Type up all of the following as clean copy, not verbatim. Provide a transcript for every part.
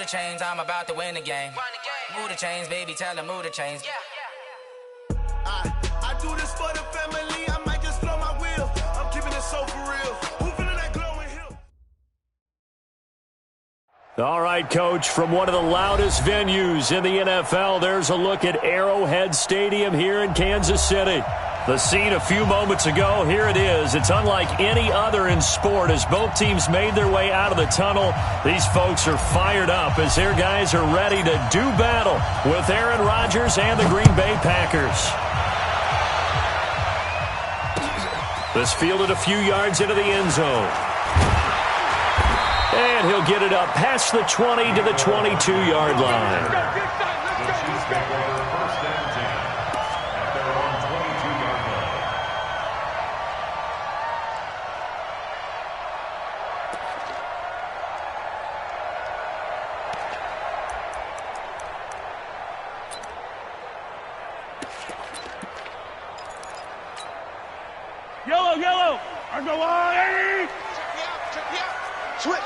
the chains, I'm about to win the game. Move the chains, baby, tell them move the chains. I do this for the family, I might just blow my wheel. I'm keeping it so for real. Who feeling that glowing hill? All right, Coach, from one of the loudest venues in the NFL, there's a look at Arrowhead Stadium here in Kansas City. The scene a few moments ago, here it is. It's unlike any other in sport as both teams made their way out of the tunnel. These folks are fired up as their guys are ready to do battle with Aaron Rodgers and the Green Bay Packers. This fielded a few yards into the end zone. And he'll get it up past the 20 to the 22-yard line. Yellow. I go on. Switch.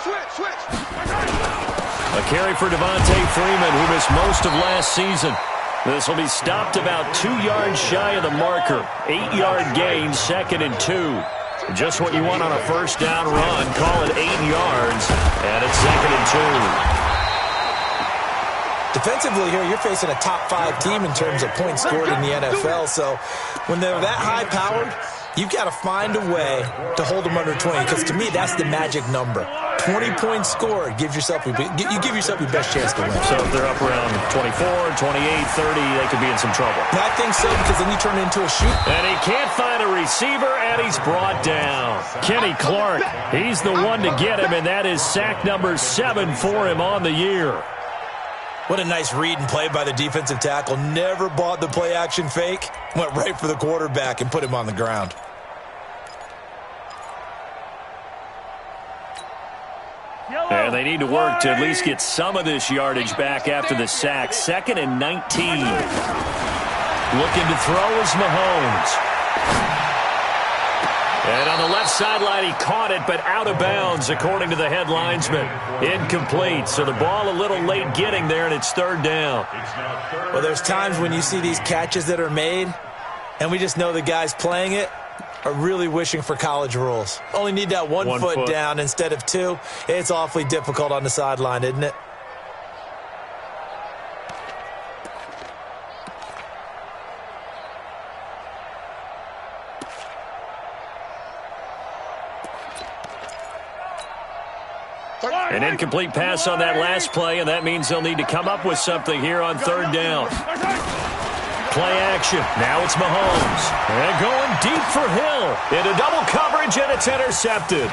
A carry for Devontae Freeman, who missed most of last season. This will be stopped about 2 yards shy of the marker. 8-yard gain, 2nd and 2. Just what you want on a first down run. Call it 8 yards, and it's 2nd and 2. Defensively here, you're facing a top 5 team in terms of points scored in the NFL. So when they're that high-powered, you've got to find a way to hold them under 20, because to me, that's the magic number. 20 points scored gives yourself you give yourself your best chance to win. So if they're up around 24, 28, 30, they could be in some trouble. I think so, because then you turn it into a shoot. And he can't find a receiver, and he's brought down. Kenny Clark, he's the one to get him, and that is sack number 7 for him on the year. What a nice read and play by the defensive tackle. Never bought the play-action fake. Went right for the quarterback and put him on the ground. And they need to work to at least get some of this yardage back after the sack. 2nd and 19. Looking to throw is Mahomes. And on the left sideline, he caught it, but out of bounds, according to the head linesman. Incomplete, so the ball a little late getting there, and it's 3rd down. Well, there's times when you see these catches that are made, and we just know the guys playing it are really wishing for college rules. Only need that one foot down instead of 2. It's awfully difficult on the sideline, isn't it? An incomplete pass on that last play, and that means they'll need to come up with something here on 3rd down. Play action. Now it's Mahomes. And going deep for Hill. Into double coverage, and it's intercepted.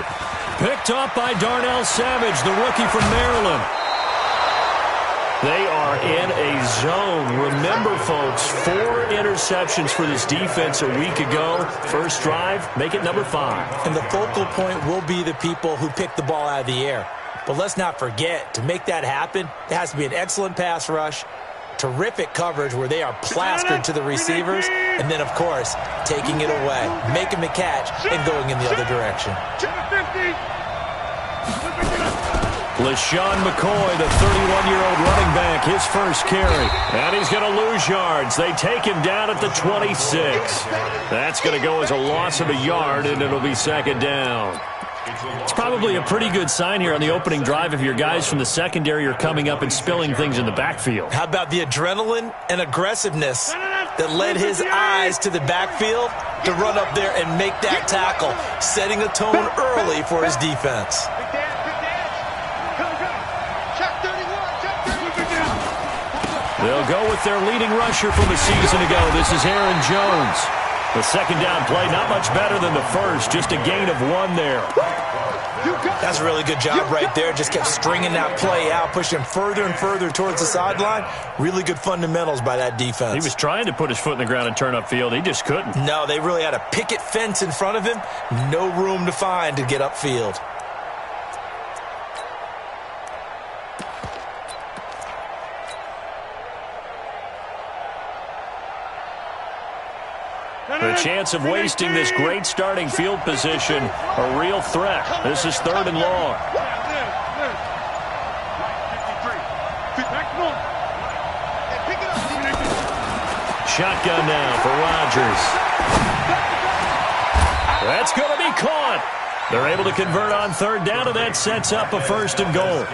Picked up by Darnell Savage, the rookie from Maryland. They are in a zone. Remember, folks, 4 interceptions for this defense a week ago. First drive, make it number 5. And the focal point will be the people who pick the ball out of the air. But let's not forget, to make that happen, it has to be an excellent pass rush, terrific coverage where they are plastered to the receivers, and then, of course, taking it away, making the catch, and going in the other direction. LaShawn McCoy, the 31-year-old running back, his first carry. And he's going to lose yards. They take him down at the 26. That's going to go as a loss of a yard, and it'll be 2nd down. It's probably a pretty good sign here on the opening drive if your guys from the secondary are coming up and spilling things in the backfield. How about the adrenaline and aggressiveness that led his eyes to the backfield to run up there and make that tackle, setting a tone early for his defense. They'll go with their leading rusher from a season ago. This is Aaron Jones. The 2nd down play, not much better than the first, just a gain of 1 there. That's a really good job right there. Just kept stringing that play out, pushing further and further towards the sideline. Really good fundamentals by that defense. He was trying to put his foot in the ground and turn upfield. He just couldn't. No, they really had a picket fence in front of him. No room to find to get upfield. The chance of wasting this great starting field position, a real threat. This is 3rd and long. Shotgun now for Rodgers. That's going to be caught. They're able to convert on third down, and that sets up a 1st and goal.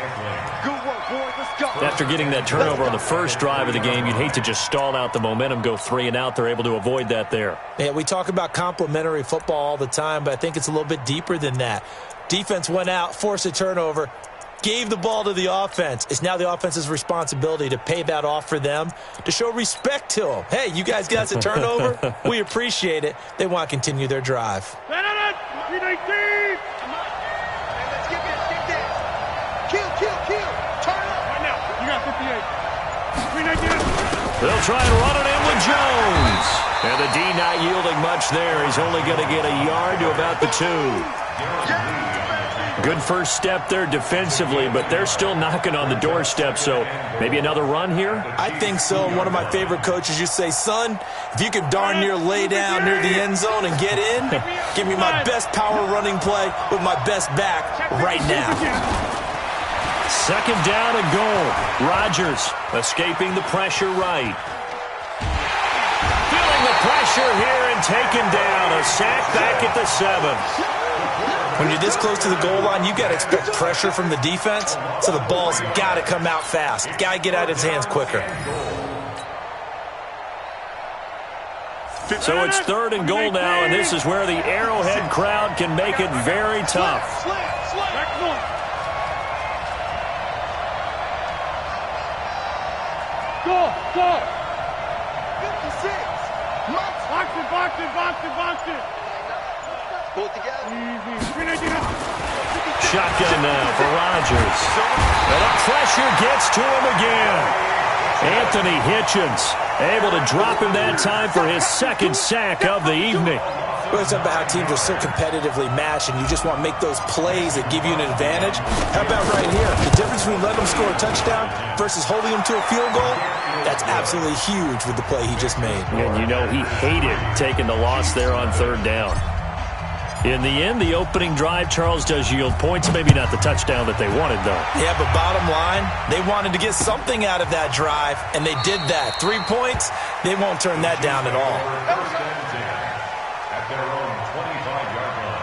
After getting that turnover on the first drive of the game, you'd hate to just stall out the momentum, go 3 and out. They're able to avoid that there. Yeah, we talk about complementary football all the time, but I think it's a little bit deeper than that. Defense went out, forced a turnover, gave the ball to the offense. It's now the offense's responsibility to pay that off for them, to show respect to them. Hey, you guys got us a turnover? We appreciate it. They want to continue their drive. They'll try and run it in with Jones. And the D not yielding much there. He's only going to get a yard to about the 2. Good first step there defensively, but they're still knocking on the doorstep, so maybe another run here? I think so. One of my favorite coaches used to say, son, if you can darn near lay down near the end zone and get in, give me my best power running play with my best back right now. 2nd down and goal. Rodgers escaping the pressure right. Feeling the pressure here and taken down. A sack back at the 7. When you're this close to the goal line, you got to expect pressure from the defense, so the ball's got to come out fast. Got to get out of his hands quicker. So it's 3rd and goal now, and this is where the Arrowhead crowd can make it very tough. Go! 56! Box it! Pull it together. Shotgun now for Rodgers. And the pressure gets to him again. Anthony Hitchens able to drop him that time for his 2nd sack of the evening. Well, it's about how teams are so competitively matched, and you just want to make those plays that give you an advantage. How about right here? The difference between letting them score a touchdown versus holding them to a field goal, that's absolutely huge with the play he just made. And you know he hated taking the loss there on 3rd down. In the end, the opening drive, Charles, does yield points. Maybe not the touchdown that they wanted, though. Yeah, but bottom line, they wanted to get something out of that drive, and they did that. 3 points, they won't turn that down at all. At their own 25-yard line.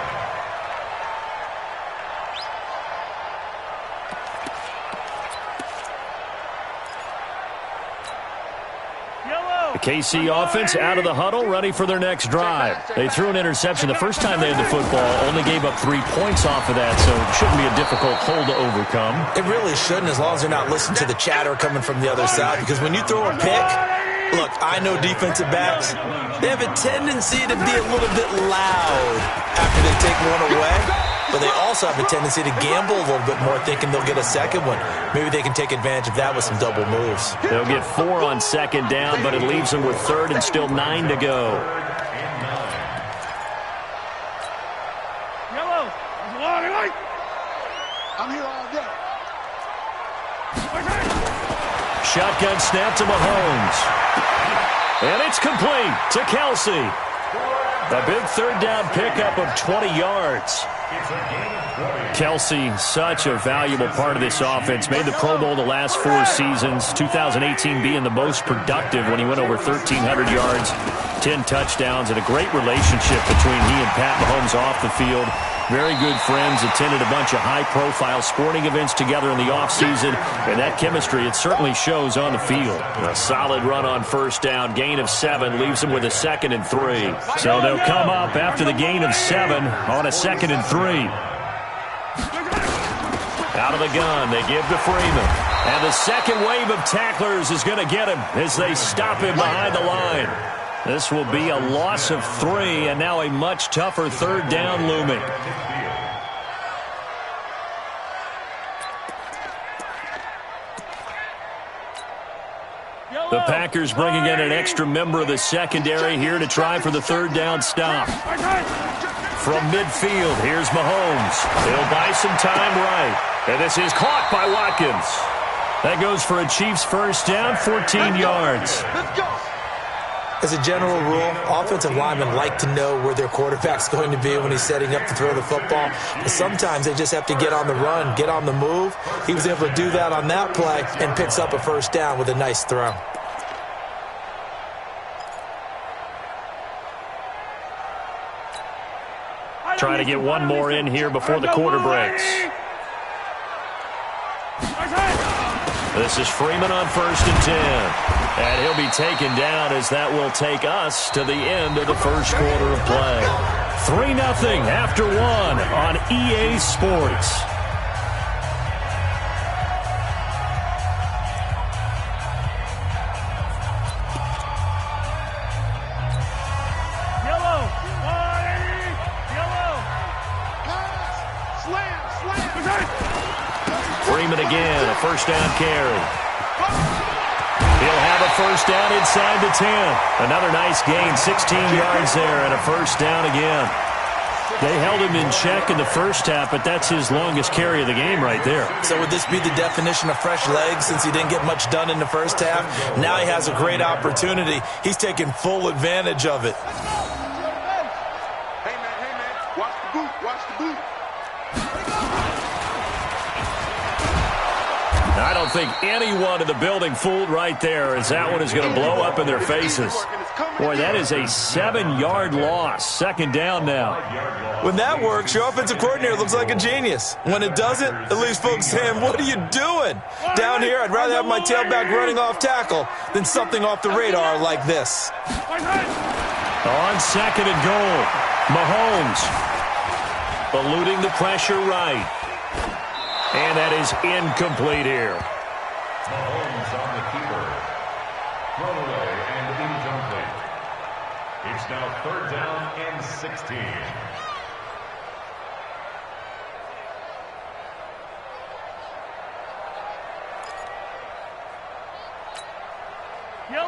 The KC offense out of the huddle, ready for their next drive. They threw an interception the first time they had the football, only gave up 3 points off of that, so it shouldn't be a difficult hole to overcome. It really shouldn't, as long as they're not listening to the chatter coming from the other side, because when you throw a pick, look, I know defensive backs, they have a tendency to be a little bit loud after they take one away. But they also have a tendency to gamble a little bit more, thinking they'll get a second one. Maybe they can take advantage of that with some double moves. They'll get 4 on 2nd down, but it leaves them with 3rd and still 9 to go. I'm here all day. Shotgun snap to Mahomes. And it's complete to Kelsey. A big 3rd down pickup of 20 yards. Kelsey, such a valuable part of this offense. Made the Pro Bowl the last 4 seasons. 2018 being the most productive when he went over 1,300 yards, 10 touchdowns, and a great relationship between he and Pat Mahomes off the field. Very good friends, attended a bunch of high-profile sporting events together in the offseason, and that chemistry, it certainly shows on the field. A solid run on 1st down, gain of 7, leaves them with a 2nd and 3. So they'll come up after the gain of 7 on a 2nd and 3. Out of the gun, they give to Freeman. And the second wave of tacklers is going to get him as they stop him behind the line. This will be a loss of 3, and now a much tougher 3rd down looming. The Packers bringing in an extra member of the secondary here to try for the 3rd down stop. From midfield, here's Mahomes. He'll buy some time right. And this is caught by Watkins. That goes for a Chiefs 1st down, 14 yards. Let's go. As a general rule, offensive linemen like to know where their quarterback's going to be when he's setting up to throw the football. But sometimes they just have to get on the run, get on the move. He was able to do that on that play and picks up a first down with a nice throw. Trying to get one more in here before the quarter breaks. This is Freeman on 1st and 10. And he'll be taken down as that will take us to the end of the first quarter of play. 3-0 after 1 on EA Sports. Freeman again, a first down carry. He'll have a first down inside the 10. Another nice gain, 16 yards there, and a first down again. They held him in check in the first half, but that's his longest carry of the game right there. So would this be the definition of fresh legs since he didn't get much done in the first half? Now he has a great opportunity. He's taking full advantage of it. Hey, man, watch the boot, watch the boot. I don't think anyone in the building fooled right there, as that one is going to blow up in their faces. Boy, that is a 7-yard loss. Second down now. When that works, your offensive coordinator looks like a genius. When it doesn't, it leaves folks saying, what are you doing? Down here, I'd rather have my tailback running off tackle than something off the radar like this. On 2nd and goal, Mahomes eluding the pressure right. And that is incomplete here. Mahomes on the keeper. Thrown away and incomplete. It's now 3rd down and 16.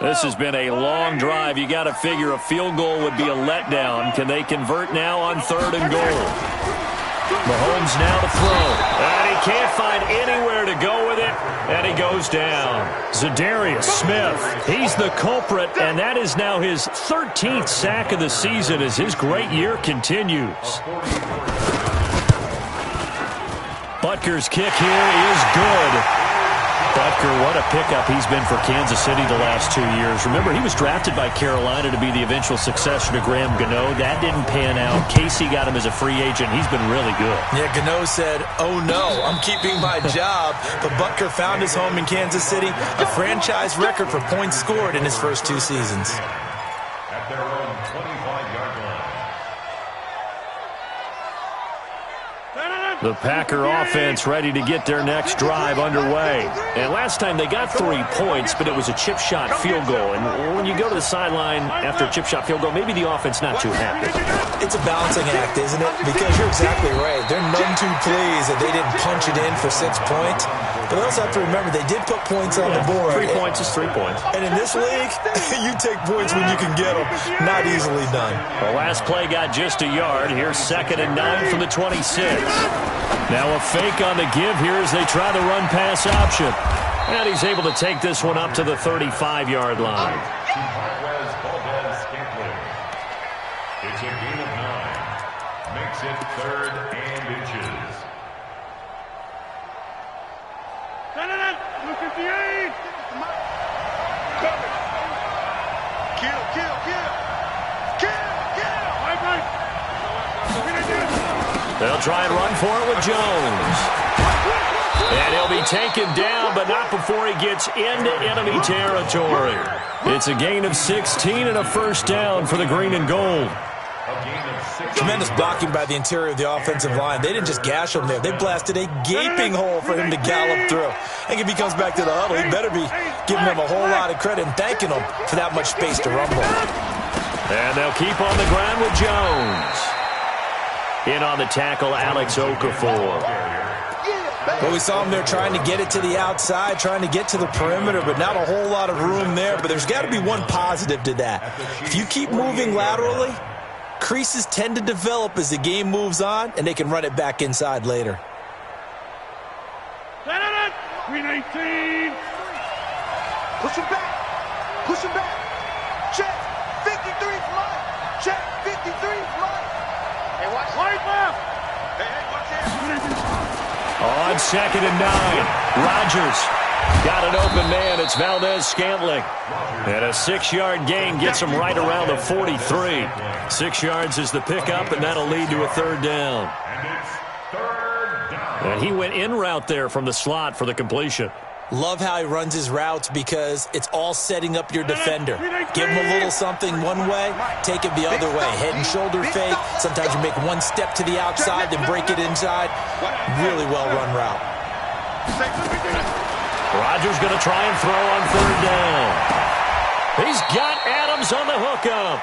This has been a long drive. You got to figure a field goal would be a letdown. Can they convert now on 3rd and goal? Mahomes now to throw. And he can't find anywhere to go with it. And he goes down. Zadarius Smith, he's the culprit, and that is now his 13th sack of the season as his great year continues. Butker's kick here is good. Butker, what a pickup he's been for Kansas City the last 2 years. Remember, he was drafted by Carolina to be the eventual successor to Graham Gano. That didn't pan out. Casey got him as a free agent. He's been really good. Yeah, Gano said, oh no, I'm keeping my job. But Butker found his home in Kansas City, a franchise record for points scored in his first 2 seasons. At their own 25-yard line. The Packer offense ready to get their next drive underway. And last time they got 3 points, but it was a chip shot field goal. And when you go to the sideline after a chip shot field goal, maybe the offense not too happy. It's a balancing act, isn't it? Because you're exactly right. They're none too pleased that they didn't punch it in for 6 points. But they also have to remember they did put points on the board. 3 points is 3 points. And in this league, you take points when you can get them. Not easily done. The last play got just a yard. Here's 2nd and 9 from the 26. Now a fake on the give here as they try the run-pass option. And he's able to take this one up to the 35-yard line. It's a gain of 9. Makes it 3rd and inches. Look at the 8. Kill. They'll try and run for it with Jones. And he'll be taken down, but not before he gets into enemy territory. It's a gain of 16 and a first down for the green and gold. Tremendous blocking by the interior of the offensive line. They didn't just gash him there. They blasted a gaping hole for him to gallop through. I think if he comes back to the huddle, he better be giving them a whole lot of credit and thanking them for that much space to rumble. And they'll keep on the ground with Jones. In on the tackle, Alex Okafor. Well, we saw him there trying to get it to the outside, trying to get to the perimeter, but not a whole lot of room there. But there's got to be one positive to that. If you keep moving laterally, creases tend to develop as the game moves on, and they can run it back inside later. Green 18. Push him back. Check. for life. Check 53 for life. Hey, watch. Right left. Hey, watch that. On 2nd and 9, Rodgers got an open man. It's Valdez-Scantling. And a 6-yard gain gets him right around the 43. 6 yards is the pickup, and that'll lead to a 3rd down. And it's 3rd down. And he went in route there from the slot for the completion. Love how he runs his routes because it's all setting up your defender. Give him a little something one way, take it the other way. Head and shoulder fake. Sometimes you make one step to the outside, then break it inside. Really well-run route. Rodgers going to try and throw on 3rd down. He's got Adams on the hookup.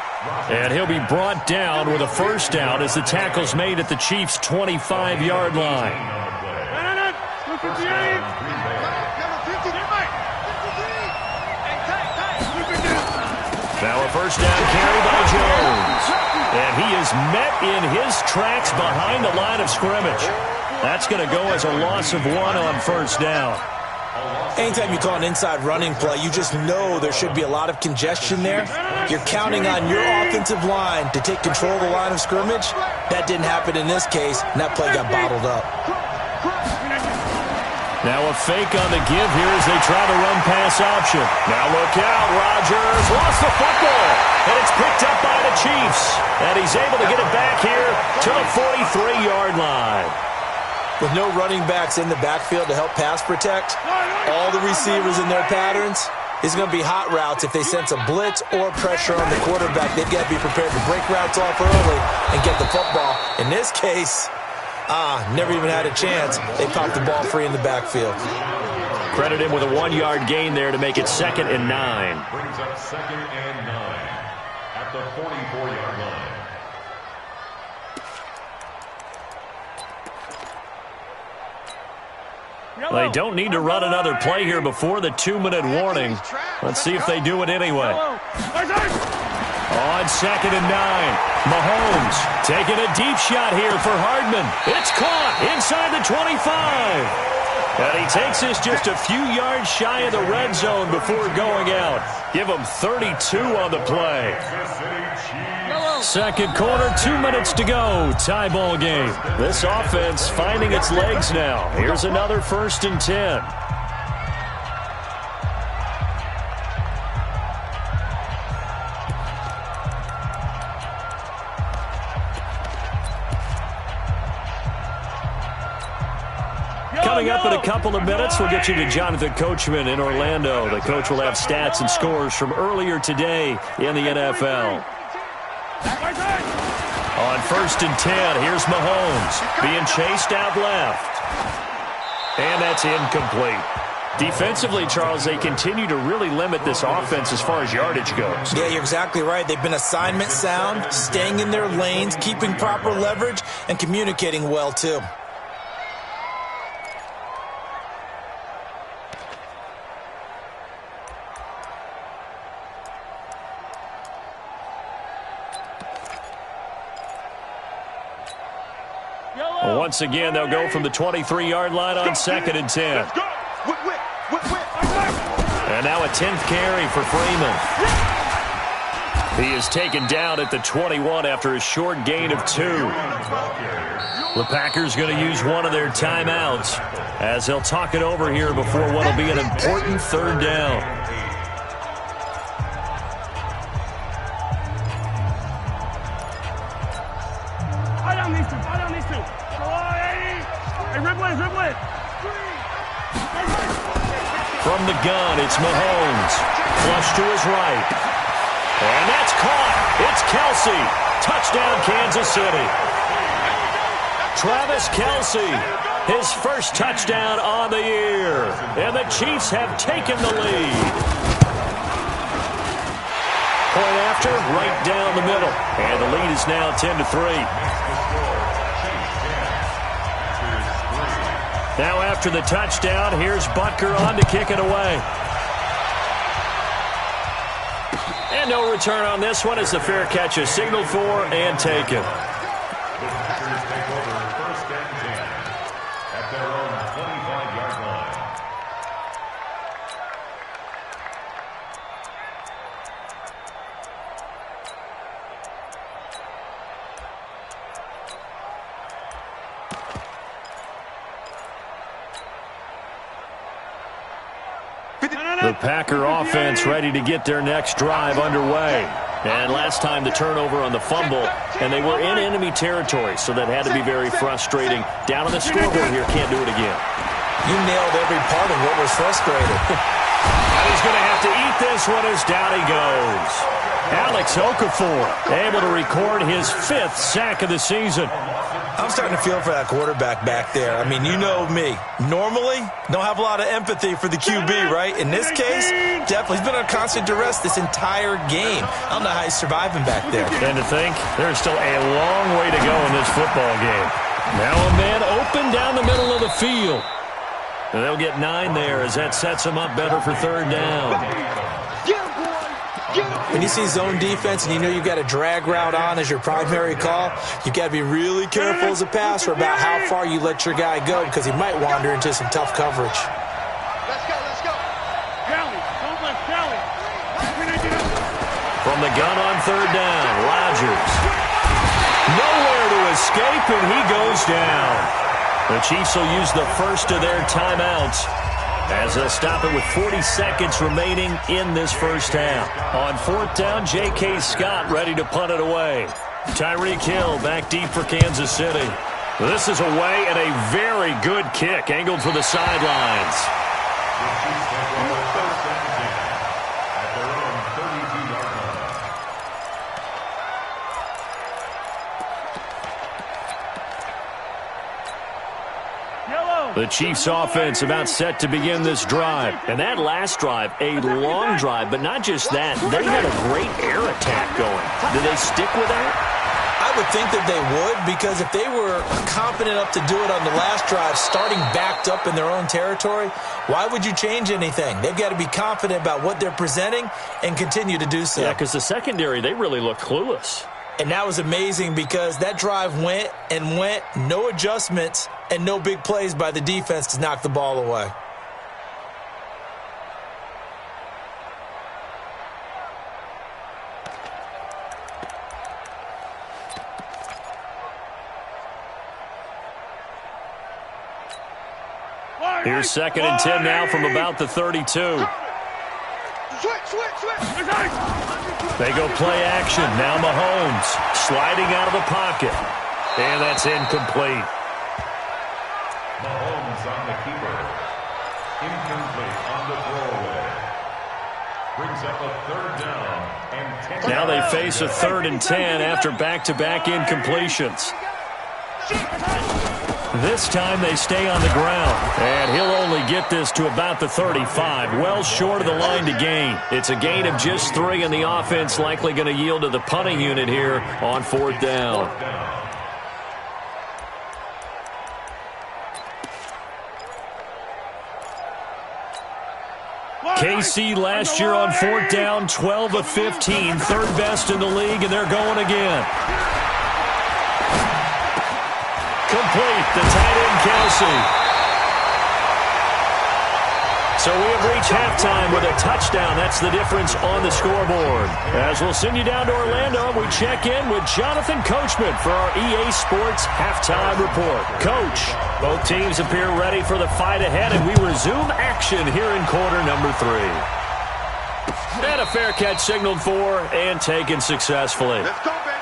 And he'll be brought down with a 1st down as the tackle's made at the Chiefs' 25-yard line. Now a 1st down carry by Jones. And he is met in his tracks behind the line of scrimmage. That's going to go as a loss of 1 on 1st down. Anytime you call an inside running play, you just know there should be a lot of congestion there. You're counting on your offensive line to take control of the line of scrimmage. That didn't happen in this case, and that play got bottled up. Now a fake on the give here as they try to run pass option. Now look out, Rodgers lost the football, and it's picked up by the Chiefs. And he's able to get it back here to the 43-yard line. With no running backs in the backfield to help pass protect, all the receivers in their patterns, it's going to be hot routes if they sense a blitz or pressure on the quarterback. They've got to be prepared to break routes off early and get the football. In this case, never even had a chance. They popped the ball free in the backfield. Credit him with a 1-yard gain there to make it 2nd and 9. Brings up 2nd and 9 at the 44-yard line. They don't need to run another play here before the 2-minute warning. Let's see if they do it anyway. On 2nd and 9, Mahomes taking a deep shot here for Hardman. It's caught inside the 25. And he takes this just a few yards shy of the red zone before going out. Give him 32 on the play. 2nd quarter, 2 minutes to go. Tie ball game. This offense finding its legs now. Here's another 1st and 10. Coming up in a couple of minutes, we'll get you to Jonathan Coachman in Orlando. The coach will have stats and scores from earlier today in the NFL. On 1st and 10, here's Mahomes being chased out left. And that's incomplete. Defensively, Charles, they continue to really limit this offense as far as yardage goes. Yeah, you're exactly right. They've been assignment sound, staying in their lanes, keeping proper leverage, and communicating well, too. Once again, they'll go from the 23-yard line on 2nd and 10. And now a 10th carry for Freeman. He is taken down at the 21 after a short gain of 2. The Packers going to use one of their timeouts as they'll talk it over here before what will be an important 3rd down. From the gun, it's Mahomes. Flush to his right. And that's caught. It's Kelce. Touchdown, Kansas City. Travis Kelce, his first touchdown on the year. And the Chiefs have taken the lead. Point after, right down the middle. And the lead is now 10-3. Now after the touchdown, here's Butker on to kick it away. And no return on this one as the fair catch is signaled for and taken. The Packers take over 1st and 10 at their own 25-yard line. The Packer offense ready to get their next drive underway. And last time the turnover on the fumble, and they were in enemy territory, so that had to be very frustrating. Down on the scoreboard here, can't do it again. You nailed every part of what was frustrating. And he's going to have to eat this one as down he goes. Alex Okafor able to record his 5th sack of the season. I'm starting to feel for that quarterback back there. I mean, you know me. Normally, don't have a lot of empathy for the QB, right? In this case, definitely. He's been under constant duress this entire game. I don't know how he's surviving back there. And to think, there's still a long way to go in this football game. Now a man open down the middle of the field. And they'll get 9 there as that sets them up better for 3rd down. When you see zone defense and you know you've got a drag route on as your primary call, you've got to be really careful as a passer about how far you let your guy go because he might wander into some tough coverage. Let's go. Kelly, don't let Kelly. From the gun on 3rd down, Rodgers. Nowhere to escape, and he goes down. The Chiefs will use the first of their timeouts as they'll stop it with 40 seconds remaining in this first half. On 4th down, J.K. Scott ready to punt it away. Tyreek Hill back deep for Kansas City. This is away and a very good kick angled for the sidelines. The Chiefs offense about set to begin this drive. And that last drive, a long drive, but not just that. They had a great air attack going. Do they stick with that? I would think that they would, because if they were confident enough to do it on the last drive, starting backed up in their own territory, why would you change anything? They've got to be confident about what they're presenting and continue to do so. Yeah, because the secondary, they really looked clueless. And that was amazing because that drive went and went, no adjustments, and no big plays by the defense to knock the ball away. Here's 2nd and 10 now from about the 32. They go play action. Now Mahomes sliding out of the pocket. And that's incomplete. Mahomes on the keeper. Incomplete on the throwaway. Brings up a 3rd down and 10. Now they face a 3rd and 10 after back-to-back incompletions. This time they stay on the ground, and he'll only get this to about the 35, well short of the line to gain. It's a gain of just 3, and the offense likely going to yield to the punting unit here on 4th down. KC last year on 4th down, 12 of 15, 3rd best in the league, and they're going again. Complete, the tight end, Kelsey. So we have reached halftime with a touchdown. That's the difference on the scoreboard. As we'll send you down to Orlando, we check in with Jonathan Coachman for our EA Sports Halftime Report. Coach, both teams appear ready for the fight ahead, and we resume action here in quarter number 3. And a fair catch signaled for and taken successfully. Let's go, baby.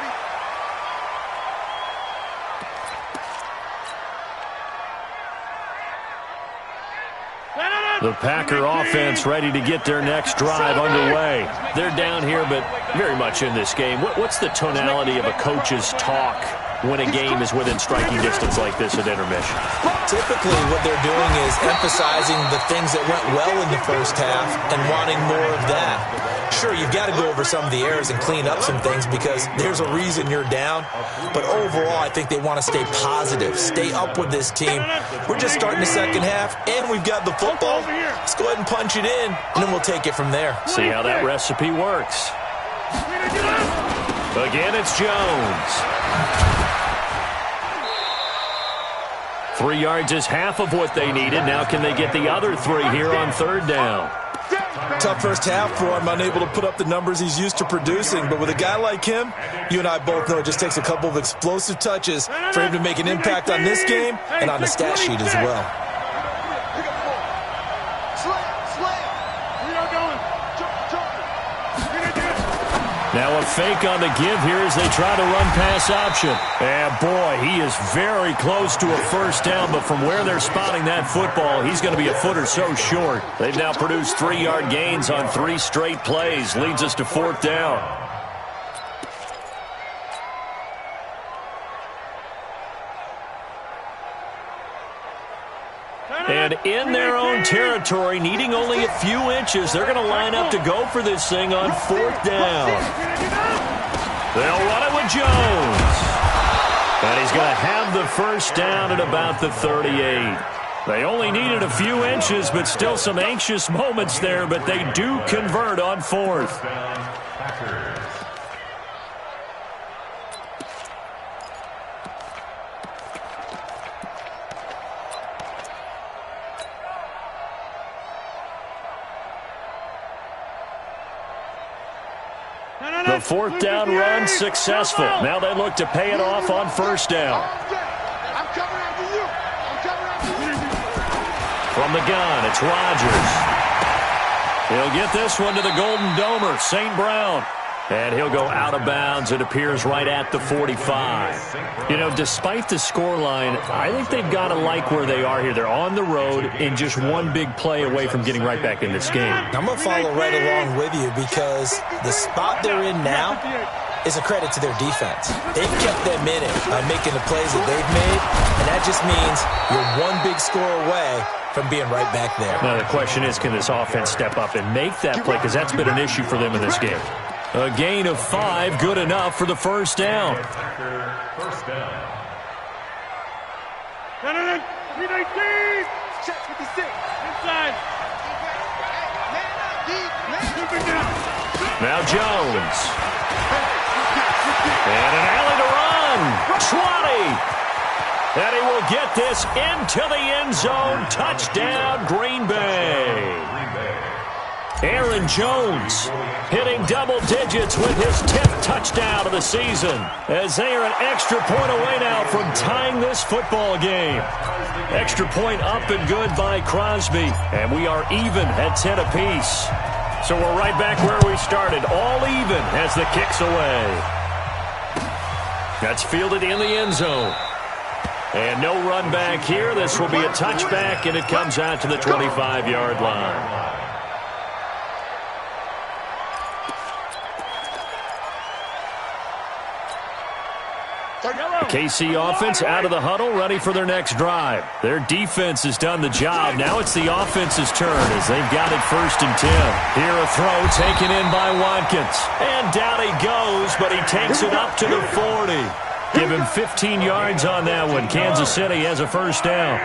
The Packer offense ready to get their next drive underway. They're down here, but very much in this game. What's the tonality of a coach's talk when a game is within striking distance like this at intermission? Typically, what they're doing is emphasizing the things that went well in the first half and wanting more of that. Sure, you've got to go over some of the errors and clean up some things because there's a reason you're down. But overall, I think they want to stay positive, stay up with this team. We're just starting the second half, and we've got the football. Let's go ahead and punch it in, and then we'll take it from there. See how that recipe works. Again, it's Jones. 3 yards is half of what they needed. Now can they get the other 3 here on 3rd down? Tough first half for him, unable to put up the numbers he's used to producing. But with a guy like him, you and I both know it just takes a couple of explosive touches for him to make an impact on this game and on the stat sheet as well. Now a fake on the give here as they try to run pass option. And boy, he is very close to a first down, but from where they're spotting that football, he's going to be a foot or so short. They've now produced 3-yard gains on 3 straight plays. Leads us to 4th down. And in their own territory, needing only a few inches, they're going to line up to go for this thing on 4th down. They'll run it with Jones. And he's going to have the first down at about the 38. They only needed a few inches, but still some anxious moments there, but they do convert on 4th. The 4th down run successful. Now they look to pay it off on first down. I'm coming after you. I'm coming after you. From the gun, it's Rodgers. He'll get this one to the Golden Domer, St. Brown. And he'll go out of bounds. It appears right at the 45. You know, despite the scoreline, I think they've got to like where they are here. They're on the road and just one big play away from getting right back in this game. I'm going to follow right along with you because the spot they're in now is a credit to their defense. They've kept them in it by making the plays that they've made, and that just means you're one big score away from being right back there. Now the question is, can this offense step up and make that play? Because that's been an issue for them in this game. A gain of 5, good enough for the first down. First down. Check 56. Inside. Now Jones. And an alley to run. 20. And he will get this into the end zone. Touchdown, Green Bay. Aaron Jones hitting double digits with his 10th touchdown of the season, as they are an extra point away now from tying this football game. Extra point up and good by Crosby, and we are even at 10 apiece. So we're right back where we started, all even as the kick's away. That's fielded in the end zone. And no run back here. This will be a touchback, and it comes out to the 25-yard line. KC offense out of the huddle, ready for their next drive. Their defense has done the job. Now it's the offense's turn as they've got it 1st and 10. Here a throw taken in by Watkins. And down he goes, but he takes it up to the 40. Give him 15 yards on that one. Kansas City has a first down.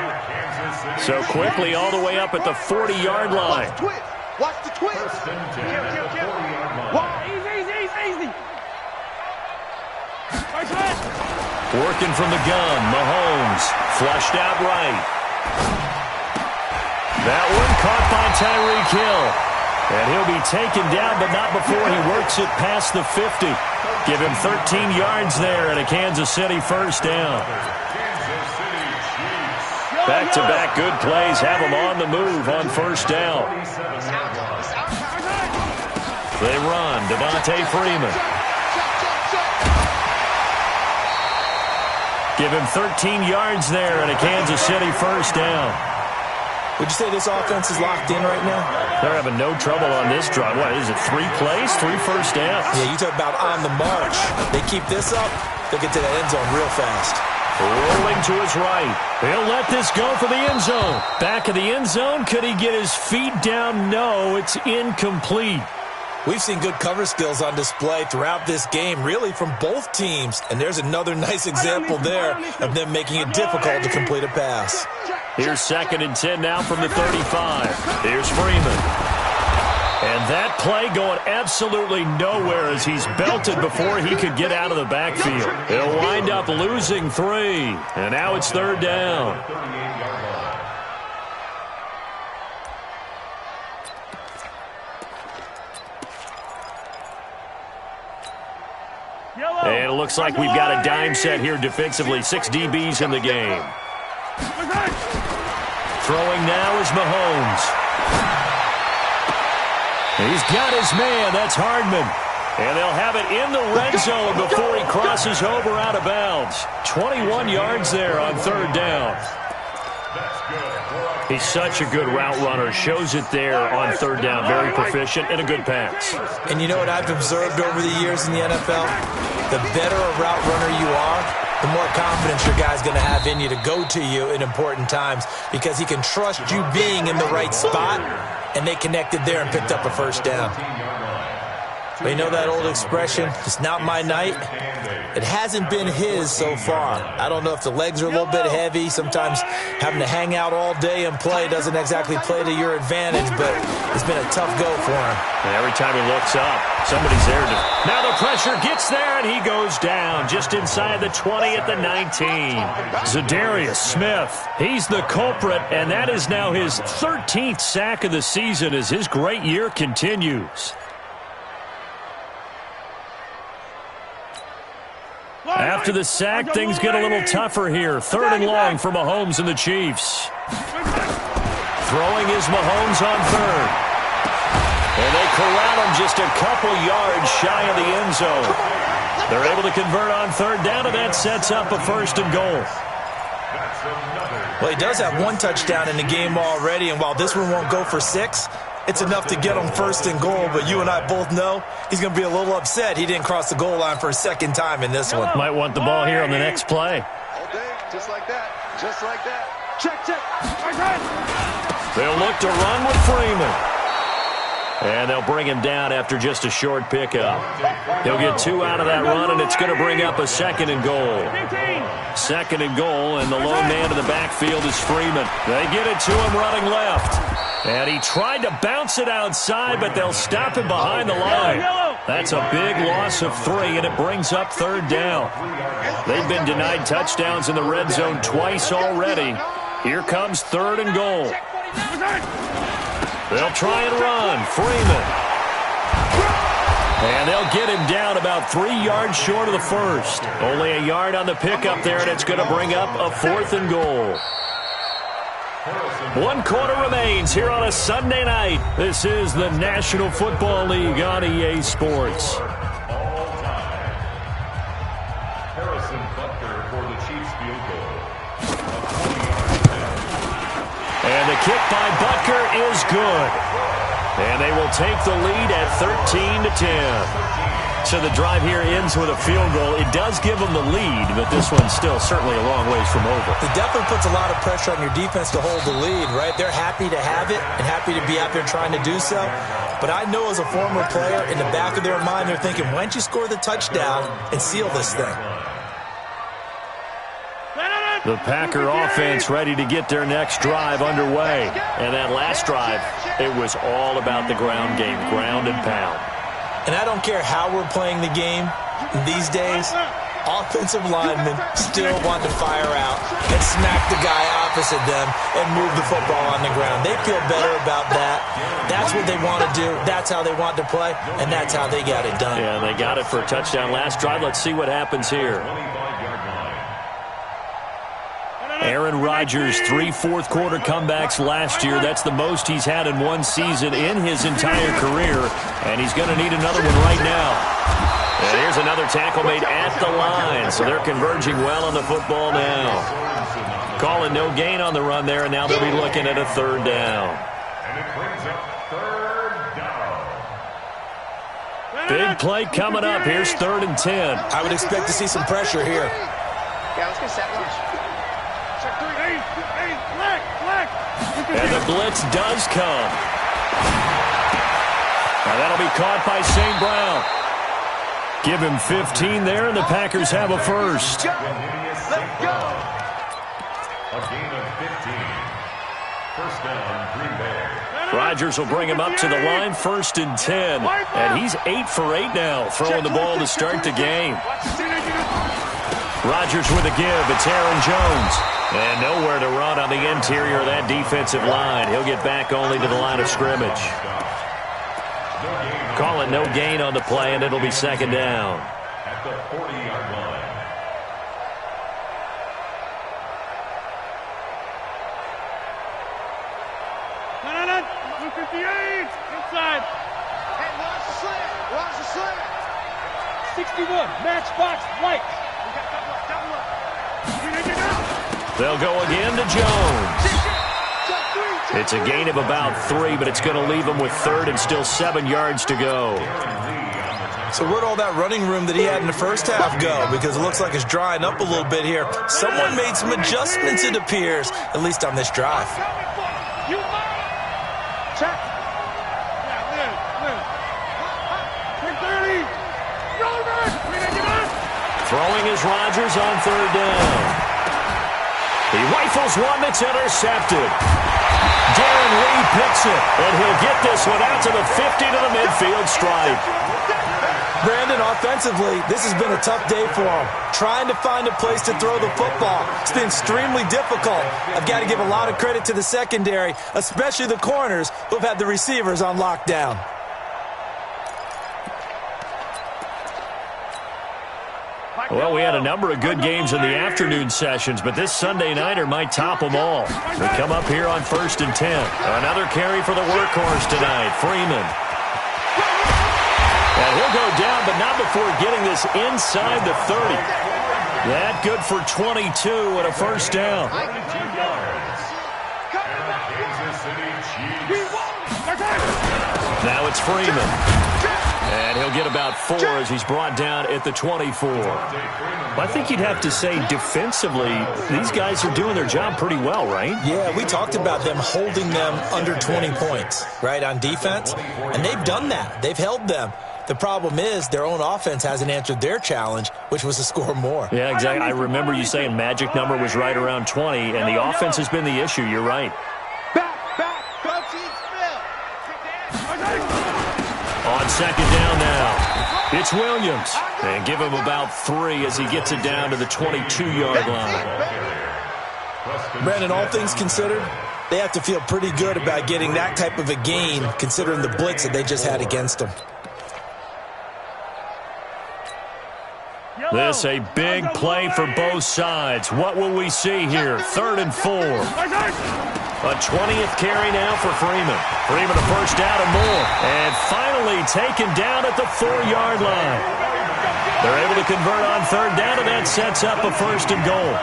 So quickly all the way up at the 40-yard line. Watch the twist. First and 10 at the 40-yard line. Easy. Working from the gun, Mahomes, flushed out right. That one caught by Tyreek Hill. And he'll be taken down, but not before he works it past the 50. Give him 13 yards there and a Kansas City first down. Back-to-back good plays have them on the move on first down. They run, Devontae Freeman. Give him 13 yards there and a Kansas City first down. Would you say this offense is locked in right now? They're having no trouble on this drive. What is it, 3 plays, 3 first downs? Yeah, you talk about on the march. They keep this up, they'll get to that end zone real fast. Rolling to his right. He'll let this go for the end zone. Back of the end zone. Could he get his feet down? No, it's incomplete. We've seen good cover skills on display throughout this game, really from both teams. And there's another nice example there of them making it difficult to complete a pass. Here's 2nd and 10 now from the 35. Here's Freeman. And that play going absolutely nowhere as he's belted before he could get out of the backfield. He'll wind up losing 3. And now it's 3rd down. And it looks like we've got a dime set here defensively. 6 DBs in the game. Throwing now is Mahomes. He's got his man. That's Hardman. And they'll have it in the red zone before he crosses over out of bounds. 21 yards there on third down. He's such a good route runner. Shows it there on third down. Very proficient and a good pass. And you know what I've observed over the years in the NFL? The better a route runner you are, the more confidence your guy's going to have in you to go to you in important times because he can trust you being in the right spot, and they connected there and picked up a first down. But you know that old expression, it's not my night? It hasn't been his so far. I don't know if the legs are a little bit heavy. Sometimes having to hang out all day and play doesn't exactly play to your advantage, but it's been a tough go for him. And every time he looks up, somebody's there. Now the pressure gets there, and he goes down just inside the 20 at the 19. Zadarius Smith, he's the culprit, and that is now his 13th sack of the season as his great year continues. After the sack, things get a little tougher here. Third and long for Mahomes and the Chiefs. Throwing is Mahomes on third. And they corral him just a couple yards shy of the end zone. They're able to convert on third down, and that sets up a first and goal. Well, he does have one touchdown in the game already, and while this one won't go for 6, it's enough to get him first and goal, but you and I both know he's going to be a little upset he didn't cross the goal line for a second time in this one. Might want the ball here on the next play. All day, just like that. Just like that. Check. They'll look to run with Freeman. And they'll bring him down after just a short pickup. He'll get 2 out of that run, and it's going to bring up a second and goal. Second and goal, and the lone man in the backfield is Freeman. They get it to him running left. And he tried to bounce it outside, but they'll stop him behind the line. That's a big loss of 3, and it brings up third down. They've been denied touchdowns in the red zone twice already. Here comes third and goal. They'll try and run. Freeman. And they'll get him down about 3 yards short of the first. Only a yard on the pickup there, and it's going to bring up a fourth and goal. 1 quarter remains here on a Sunday night. This is the National Football League on EA Sports. Harrison Butker for the Chiefs field goal. And the kick by Butker is good. And they will take the lead at 13-10. So the drive here ends with a field goal. It does give them the lead, but this one's still certainly a long ways from over. It definitely puts a lot of pressure on your defense to hold the lead, right? They're happy to have it and happy to be out there trying to do so. But I know as a former player, in the back of their mind, they're thinking, why don't you score the touchdown and seal this thing? The Packer offense ready to get their next drive underway. And that last drive, it was all about the ground game, ground and pound. And I don't care how we're playing the game these days, offensive linemen still want to fire out and smack the guy opposite them and move the football on the ground. They feel better about that. That's what they want to do. That's how they want to play, and that's how they got it done. Yeah, they got it for a touchdown last drive. Let's see what happens here. Aaron Rodgers, 3 fourth-quarter comebacks last year. That's the most he's had in one season in his entire career, and he's going to need another one right now. And here's another tackle made at the line, so they're converging well on the football now. Calling no gain on the run there, and now they'll be looking at a third down. And it brings up third down. Big play coming up. Here's 3rd and 10. I would expect to see some pressure here. Yeah, let's get set. Check 3. Hey, black. And the blitz does come. Now that'll be caught by St. Brown. Give him 15 there, and the Packers have a first. Let's go. A gain of 15. First down, Green Bay. Rodgers will bring him up to the line, 1st and 10. And he's 8 for 8 now, throwing the ball to start the game. Rodgers with a give. It's Aaron Jones. And nowhere to run on the interior of that defensive line. He'll get back only to the line of scrimmage. Call it no gain on the play, and it'll be 2nd down. At the 40-yard line. No. 58. Inside. Hey, watch the slant. 61, matchbox lights. They'll go again to Jones. It's a gain of about 3, but it's going to leave him with third and still 7 yards to go. So where'd all that running room that he had in the first half go? Because it looks like it's drying up a little bit here. Someone made some adjustments, it appears, at least on this drive. Check. Throwing is Rodgers on third down. He rifles one that's intercepted. Darren Lee picks it, and he'll get this one out to the 50 to the midfield stripe. Brandon, offensively, this has been a tough day for him. Trying to find a place to throw the football. It's been extremely difficult. I've got to give a lot of credit to the secondary, especially the corners who've had the receivers on lockdown. Well, we had a number of good games in the afternoon sessions, but this Sunday nighter might top them all. We come up here on 1st and 10. Another carry for the workhorse tonight, Freeman. And he'll go down, but not before getting this inside the 30. That good for 22 and a first down. Now it's Freeman. And he'll get about 4 as he's brought down at the 24. I think you'd have to say defensively, these guys are doing their job pretty well, right? Yeah, we talked about them holding them under 20 points, right, on defense. And they've done that. They've held them. The problem is their own offense hasn't answered their challenge, which was to score more. Yeah, exactly. I remember you saying magic number was right around 20, and the offense has been the issue. You're right. On second down now, it's Williams. And give him about 3 as he gets it down to the 22-yard line. Brandon, all things considered, they have to feel pretty good about getting that type of a gain, considering the blitz that they just had against them. This a big play for both sides. What will we see here? 3rd and 4. A 20th carry now for Freeman. Freeman a first down and more. And finally taken down at the 4-yard line. They're able to convert on 3rd down, and that sets up a 1st and goal.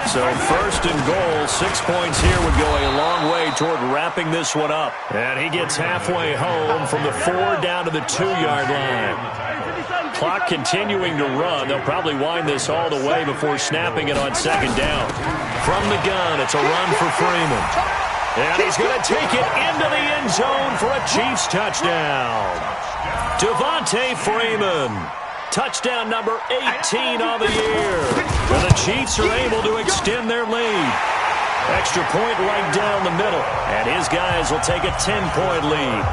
So 1st and goal, 6 points here would go a long way toward wrapping this one up. And he gets halfway home from the 4 down to the 2-yard line. Clock continuing to run. They'll probably wind this all the way before snapping it on 2nd down. From the gun, it's a run for Freeman. And he's going to take it into the end zone for a Chiefs touchdown. Devontae Freeman. Touchdown number 18 on the year. And the Chiefs are able to extend their lead. Extra point right down the middle. And his guys will take a 10-point lead.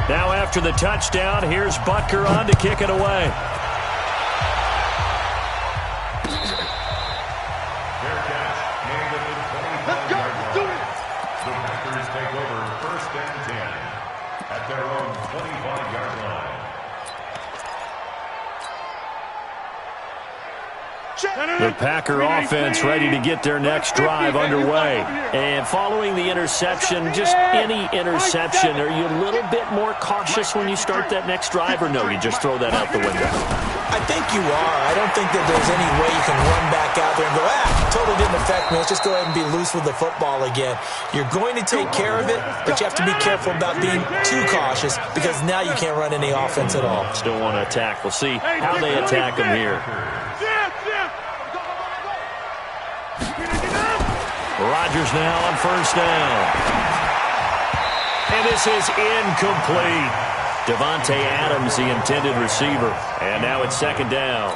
Now after the touchdown, here's Butker on to kick it away. Let's go. Let's do it. The Packers take over 1st and 10 at their own 25-yard line. The Packer offense ready to get their next drive underway. And following the interception, just any interception, are you a little bit more cautious when you start that next drive, or no, you just throw that out the window? I think you are. I don't think that there's any way you can run back out there and go, totally didn't affect me. Let's just go ahead and be loose with the football again. You're going to take care of it, but you have to be careful about being too cautious because now you can't run any offense at all. Still want to attack. We'll see how they attack them here. Rodgers now on 1st down. And this is incomplete. Devontae Adams, the intended receiver. And now it's 2nd down.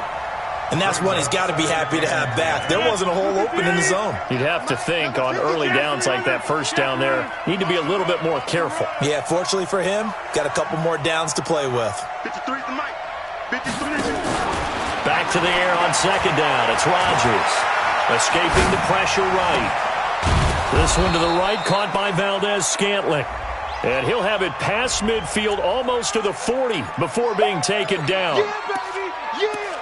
And that's one he's got to be happy to have back. There wasn't a hole open in the zone. You'd have to think on early downs like that 1st down there, need to be a little bit more careful. Yeah, fortunately for him, got a couple more downs to play with. 53 to Mike. 53. Back to the air on 2nd down. It's Rodgers. Escaping the pressure right. This one to the right, caught by Valdez-Scantling. And he'll have it past midfield almost to the 40 before being taken down. Yeah, baby. Yeah.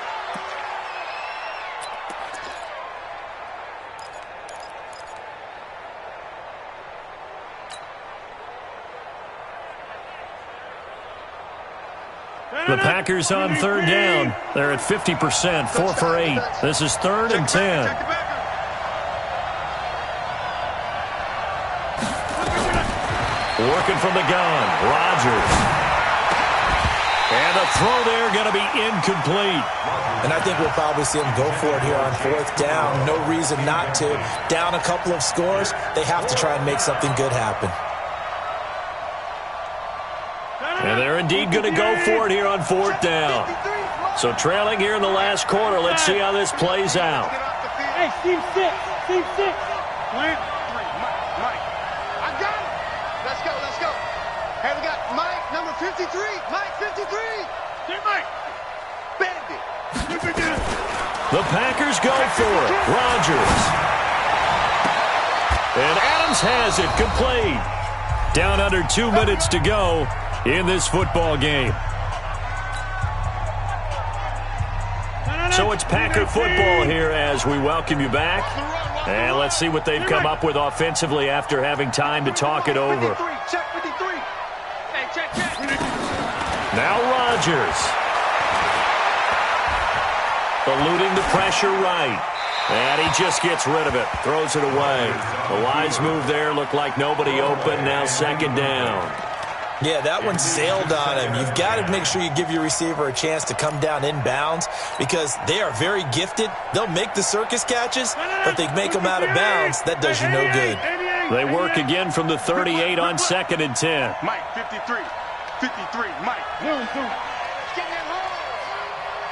The Packers on third down. They're at 50%, 4 for 8. This is 3rd and 10. Working from the gun, Rodgers. And the throw there going to be incomplete. And I think we'll probably see him go for it here on 4th down. No reason not to. Down a couple of scores, they have to try and make something good happen. And they're indeed going to go for it here on 4th down. So trailing here in the last quarter. Let's see how this plays out. Hey, Steve 6. Steve 6. Plant. Mike. I got it. Let's go. Let's go. Hey, we got Mike, number 53. Mike, 53. Hey, Mike. Bandit. The Packers go for it. Rodgers. And Adams has it complete. Down under 2 minutes to go in this football game. So it's Packer football here as we welcome you back. And let's see what they've come up with offensively after having time to talk it over. Check 53. Hey, check. Now Rodgers. Eluding the pressure right. And he just gets rid of it. Throws it away. The wise move there. Looked like nobody open. Now 2nd down. Yeah, that one sailed on him. You've got to make sure you give your receiver a chance to come down inbounds because they are very gifted. They'll make the circus catches, but they make them out of bounds. That does you no good. They work again from the 38 on 2nd and 10. Mike, 53. 53. Mike. Get that home.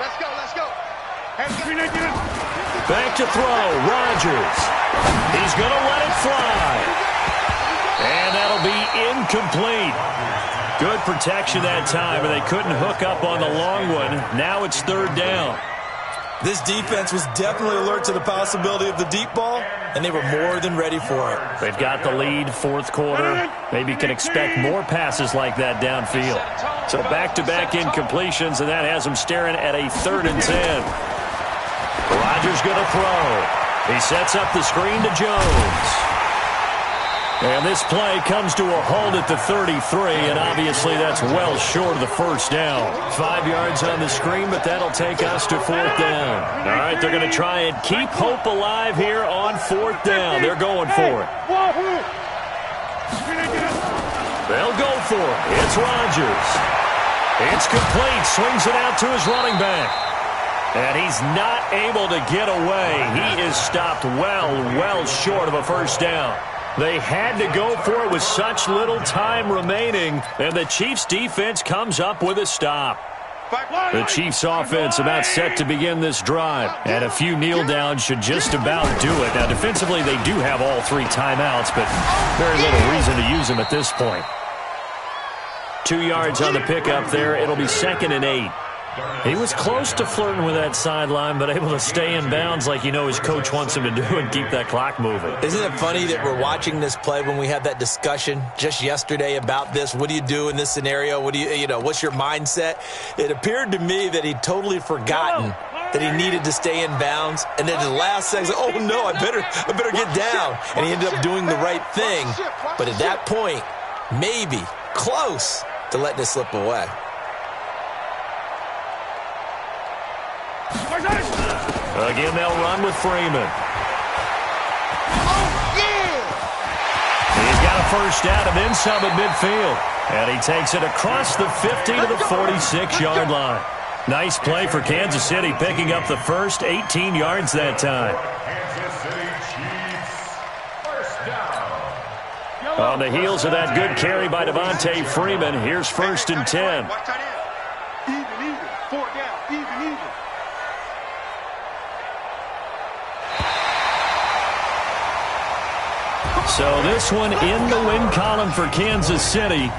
Let's go. Back to throw. Rodgers. He's going to let it fly. And that'll be incomplete. Good protection that time, and they couldn't hook up on the long one. Now it's 3rd down. This defense was definitely alert to the possibility of the deep ball, and they were more than ready for it. They've got the lead, 4th quarter. Maybe can expect more passes like that downfield. So back-to-back incompletions, and that has them staring at a 3rd and 10. Rodgers going to throw. He sets up the screen to Jones. And this play comes to a halt at the 33, and obviously that's well short of the 1st down. 5 yards on the screen, but that'll take us to 4th down. All right, they're going to try and keep hope alive here on 4th down. They're going for it. They'll go for it. It's Rodgers. It's complete. Swings it out to his running back. And he's not able to get away. He is stopped well short of a 1st down. They had to go for it with such little time remaining, and the Chiefs' defense comes up with a stop. The Chiefs' offense about set to begin this drive, and a few kneel downs should just about do it. Now, defensively, they do have all 3 timeouts, but very little reason to use them at this point. 2 yards on the pickup there. It'll be 2nd and 8. He was close to flirting with that sideline, but able to stay in bounds like his coach wants him to do and keep that clock moving. Isn't it funny that we're watching this play when we had that discussion just yesterday about this? What do you do in this scenario? What do what's your mindset? It appeared to me that he'd totally forgotten that he needed to stay in bounds, and then at the last second, oh no, I better get down. And he ended up doing the right thing. But at that point, maybe close to letting it slip away. Again, they'll run with Freeman. He's got a 1st down and then some at midfield. And he takes it across the 50 to the 46-yard line. Nice play for Kansas City, picking up the first 18 yards that time. Kansas City Chiefs, 1st down. On the heels of that good carry by Devontae Freeman, here's 1st and 10. Even. 4th down. Even. So this one in the win column for Kansas City.